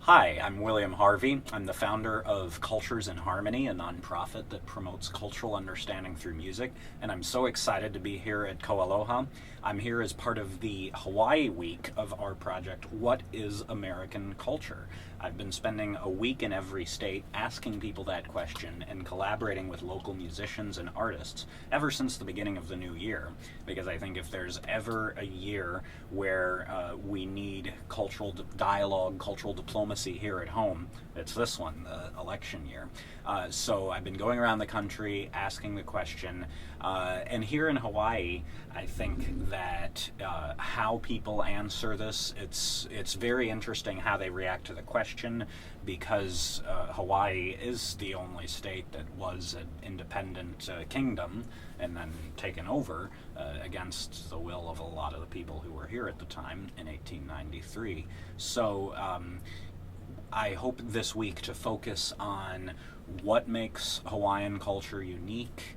Hi, I'm William Harvey. I'm the founder of Cultures in Harmony, a nonprofit that promotes cultural understanding through music, and I'm so excited to be here at KoAloha. I'm here as part of the Hawaii week of our project, What is American Culture? I've been spending a week in every state asking people that question and collaborating with local musicians and artists ever since the beginning of the new year, because I think if there's ever a year where we need cultural dialogue, cultural diplomacy here at home, it's this one, the election year. So I've been going around the country asking the question, and here in Hawaii, I think that how people answer this, it's very interesting how they react to the question, because Hawaii is the only state that was an independent kingdom and then taken over against the will of a lot of the people who were here at the time in 1893. So I hope this week to focus on what makes Hawaiian culture unique,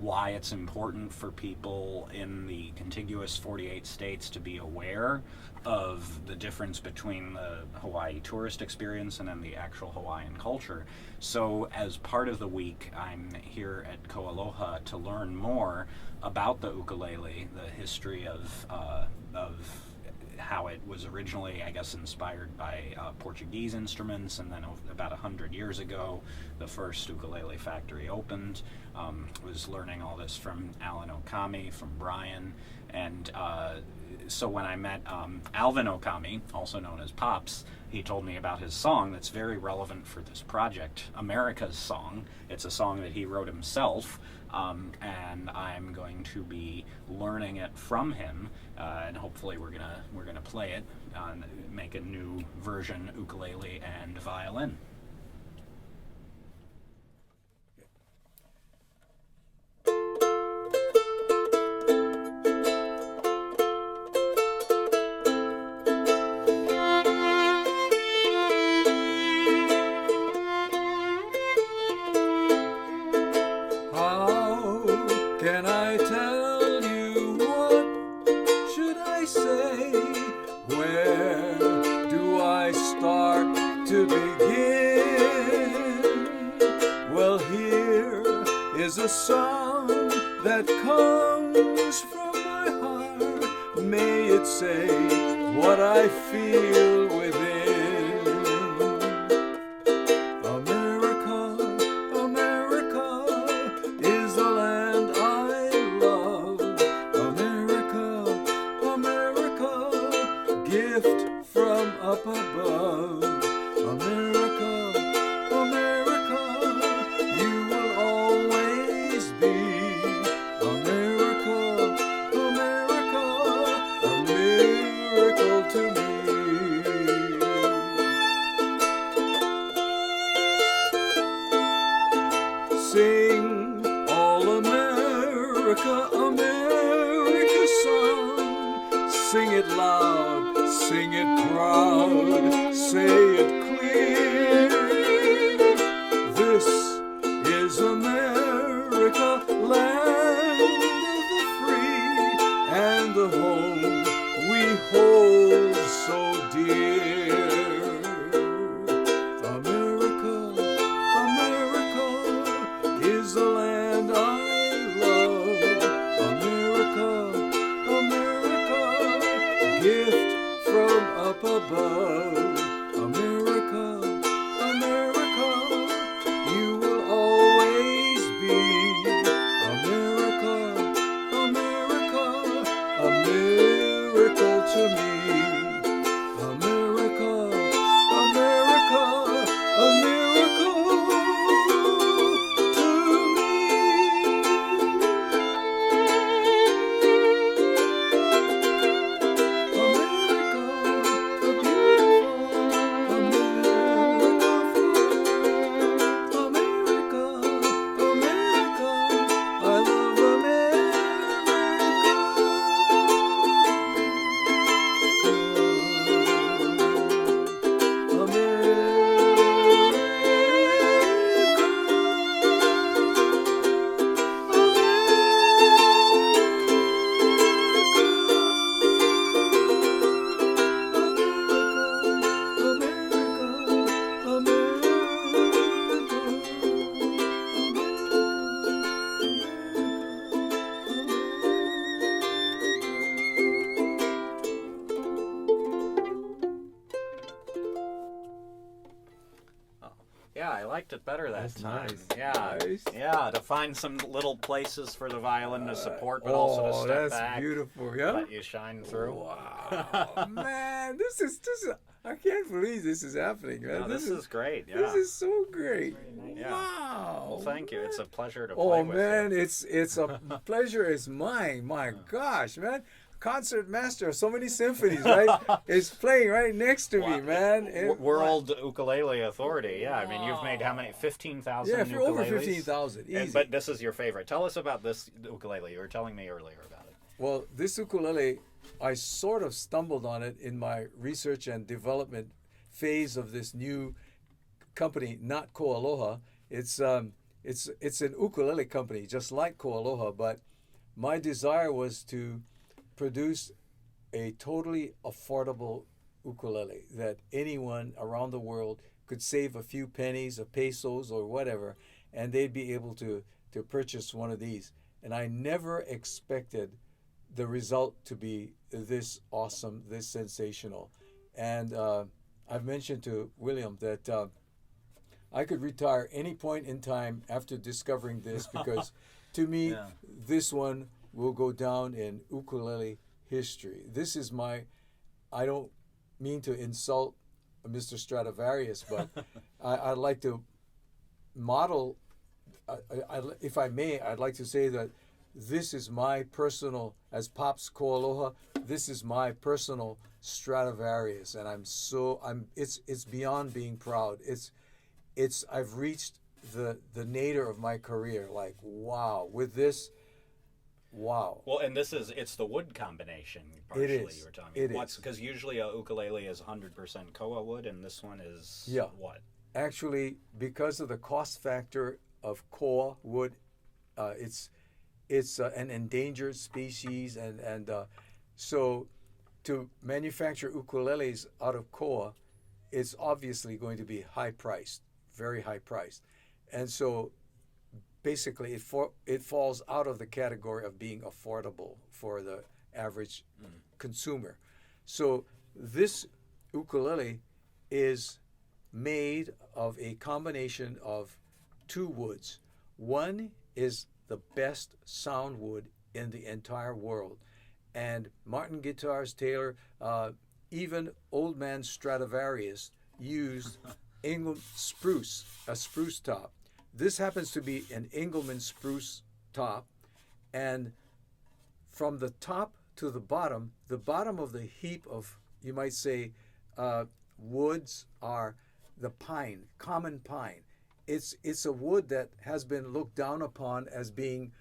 why it's important for people in the contiguous 48 states to be aware of the difference between the Hawaii tourist experience and then the actual Hawaiian culture. So as part of the week, I'm here at KoAloha to learn more about the ukulele, the history of how it was originally, I guess, inspired by Portuguese instruments, and then about 100 years ago, the first ukulele factory opened. Was learning all this from Okami, from Brian, and so when I met Alvin Okami, also known as Pops, he told me about his song that's very relevant for this project, America's Song. It's a song that he wrote himself, and I'm going to be learning it from him, and hopefully we're gonna play it, make a new version ukulele and violin. Can I tell you what should I say? Where do I start to begin? Well, here is a song that comes from my heart. May it say what I feel within. Gift from up above. America, America, you will always be. America, America, a miracle to me. Sing all America, America song. Sing it loud, sing it proud, say it clear. This is America, land of the free, and the home we hold so dear. America, America is the land I love. America, America, gift from up above. America, America, you will always be. America, America, a miracle to me. America, America, a miracle to me. America, the beautiful. liked it better that That's time. nice. Yeah, Nice. yeah. To find some little places for the violin to support, but also to step that's back, beautiful. Yeah. let you shine through. Wow, man, this is I can't believe this is happening, man. No, this is great. Yeah. This is so great. Yeah. Wow. Well, thank you. It's a pleasure to Oh play with man, you. it's a pleasure. It's mine. My gosh, man. Concert master of so many symphonies, right? is playing right next to me, man. World Ukulele Authority. Yeah, I mean, you've made how many? 15,000 Yeah, if you're over ukuleles? 15,000, easy. But this is your favorite. Tell us about this ukulele. You were telling me earlier about it. Well, this ukulele, I sort of stumbled on it in my research and development phase of this new company, not KoAloha. It's an ukulele company, just like KoAloha, but my desire was to produce a totally affordable ukulele that anyone around the world could save a few pennies or pesos or whatever, and they'd be able to purchase one of these. And I never expected the result to be this awesome, this sensational. And I've mentioned to William that I could retire any point in time after discovering this because to me, Yeah. this one will go down in ukulele history. This is I don't mean to insult Mr. Stradivarius, but I'd like to model, if I may, I'd like to say that this is my personal, as Pop's KoAloha, this is my personal Stradivarius, and it's beyond being proud. I've reached the nadir of my career. Like, wow, with this, wow. Well, and it's the wood combination partially It is. you were talking It about. is. Because usually a ukulele is 100% koa wood, and this one is what? Actually, because of the cost factor of koa wood, it's an endangered species, and so to manufacture ukuleles out of koa, it's obviously going to be high priced, very high priced, and so basically it falls out of the category of being affordable for the average consumer. So this ukulele is made of a combination of two woods. One is the best sound wood in the entire world, and Martin Guitars Taylor, even old man Stradivarius used spruce, a spruce top. This happens to be an Engelmann spruce top, and from the top to the bottom of the heap of, you might say, woods are the pine, common pine. It's a wood that has been looked down upon as being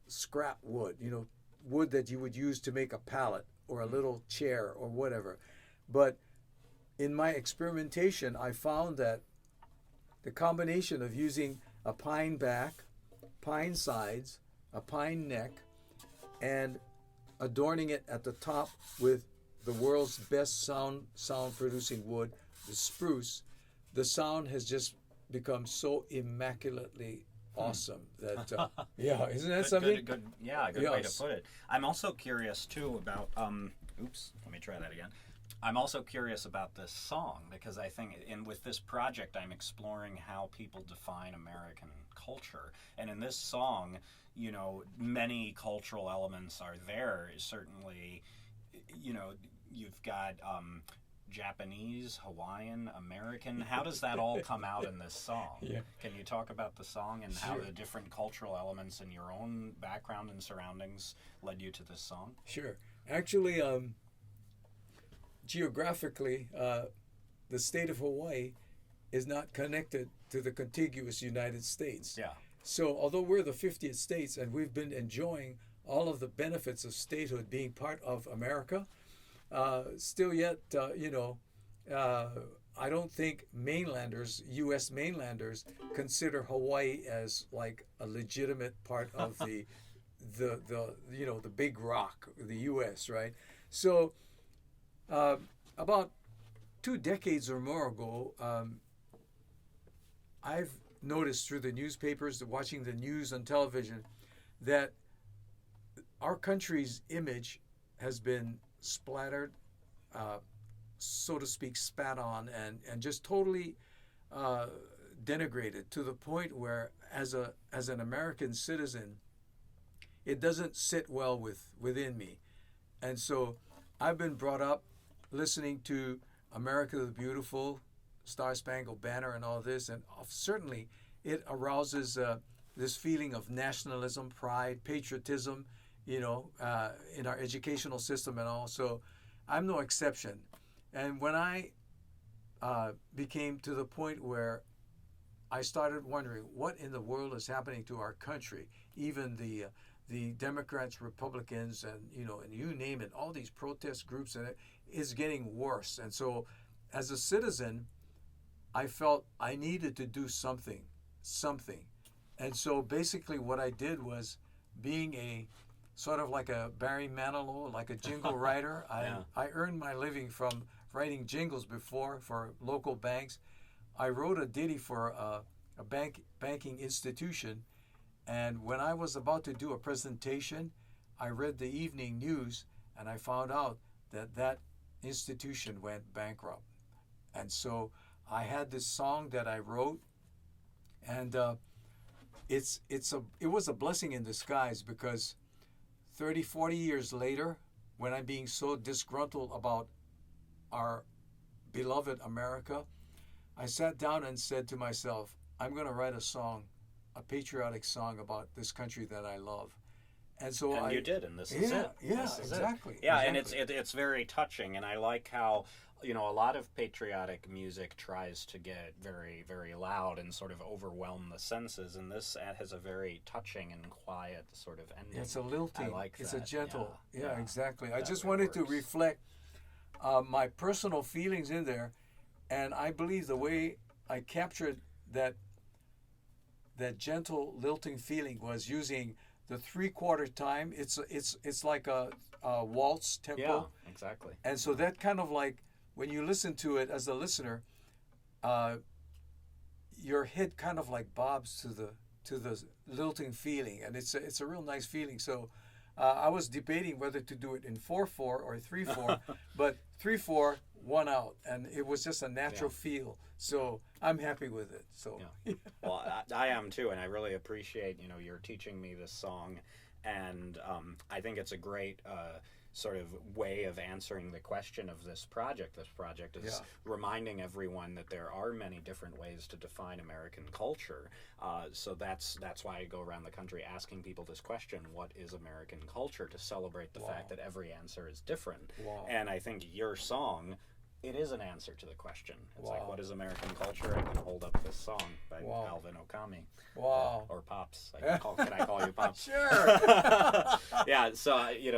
scrap wood, wood that you would use to make a pallet or a little chair or whatever. But in my experimentation, I found that the combination of using a pine back, pine sides, a pine neck, and adorning it at the top with the world's best sound producing wood, the spruce, the sound has just become so immaculately awesome that isn't that something? Good way to put it. I'm also curious too about let me try that again. I'm also curious about this song because I think with this project I'm exploring how people define American culture, and in this song, many cultural elements are there. Certainly, you've got Japanese, Hawaiian, American. How does that all come out in this song? Yeah. Can you talk about the song and how Sure. the different cultural elements in your own background and surroundings led you to this song? Sure. Actually, geographically, the state of Hawaii is not connected to the contiguous United States. Yeah. So although we're the 50th states and we've been enjoying all of the benefits of statehood being part of America, still yet, I don't think mainlanders, U.S. mainlanders, consider Hawaii as like a legitimate part of the big rock, the U.S., right? So about 2 decades or more ago, I've noticed through the newspapers, watching the news on television, that our country's image has been splattered, so to speak, spat on, and just totally denigrated to the point where, as an American citizen, it doesn't sit well within me. And so I've been brought up listening to America the Beautiful, Star Spangled Banner, and all this, and certainly it arouses this feeling of nationalism, pride, patriotism, in our educational system and all. So I'm no exception. And when I became to the point where I started wondering what in the world is happening to our country, even the Democrats, Republicans, and you name it, all these protest groups, and it is getting worse. And so, as a citizen, I felt I needed to do something. And so basically what I did was, being a sort of like a Barry Manilow, like a jingle writer, I earned my living from writing jingles before for local banks. I wrote a ditty for a banking institution, and when I was about to do a presentation, I read the evening news, and I found out that institution went bankrupt. And so I had this song that I wrote, and it was a blessing in disguise, because 30, 40 years later, when I'm being so disgruntled about our beloved America, I sat down and said to myself, I'm going to write a song, a patriotic song about this country that I love. And so you did, and this is it. Yeah, this is exactly. It. Yeah, exactly. and it's very touching, and I like how a lot of patriotic music tries to get very, very loud and sort of overwhelm the senses, and this has a very touching and quiet sort of ending. It's a lilting. I like that. It's a gentle. Yeah, exactly. I That just way wanted to works. reflect my personal feelings in there, and I believe the way I captured that gentle lilting feeling was using the 3/4 time. It's like a waltz tempo. Yeah, exactly. And so that kind of like, when you listen to it as a listener, your head kind of like bobs to the lilting feeling, and it's a real nice feeling. So I was debating whether to do it in 4/4 or 3/4, but 3/4 won out, and it was just a natural feel. So I'm happy with it. So Well, I am too, and I really appreciate you're teaching me this song, and I think it's a great sort of way of answering the question of this project. This project is reminding everyone that there are many different ways to define American culture. So that's why I go around the country asking people this question: what is American culture? To celebrate the fact that every answer is different. And I think your song, it is an answer to the question. It's like, what is American culture? I can hold up this song by Alvin, Okami. Wow. Or Pops. Can I call you Pops? Sure. Yeah. So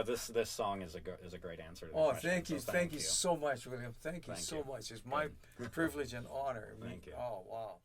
this song is a great answer to the question. Thank you, so thank you so much, William. Thank you so you. much. It's my privilege and honor. Thank you. Oh, wow.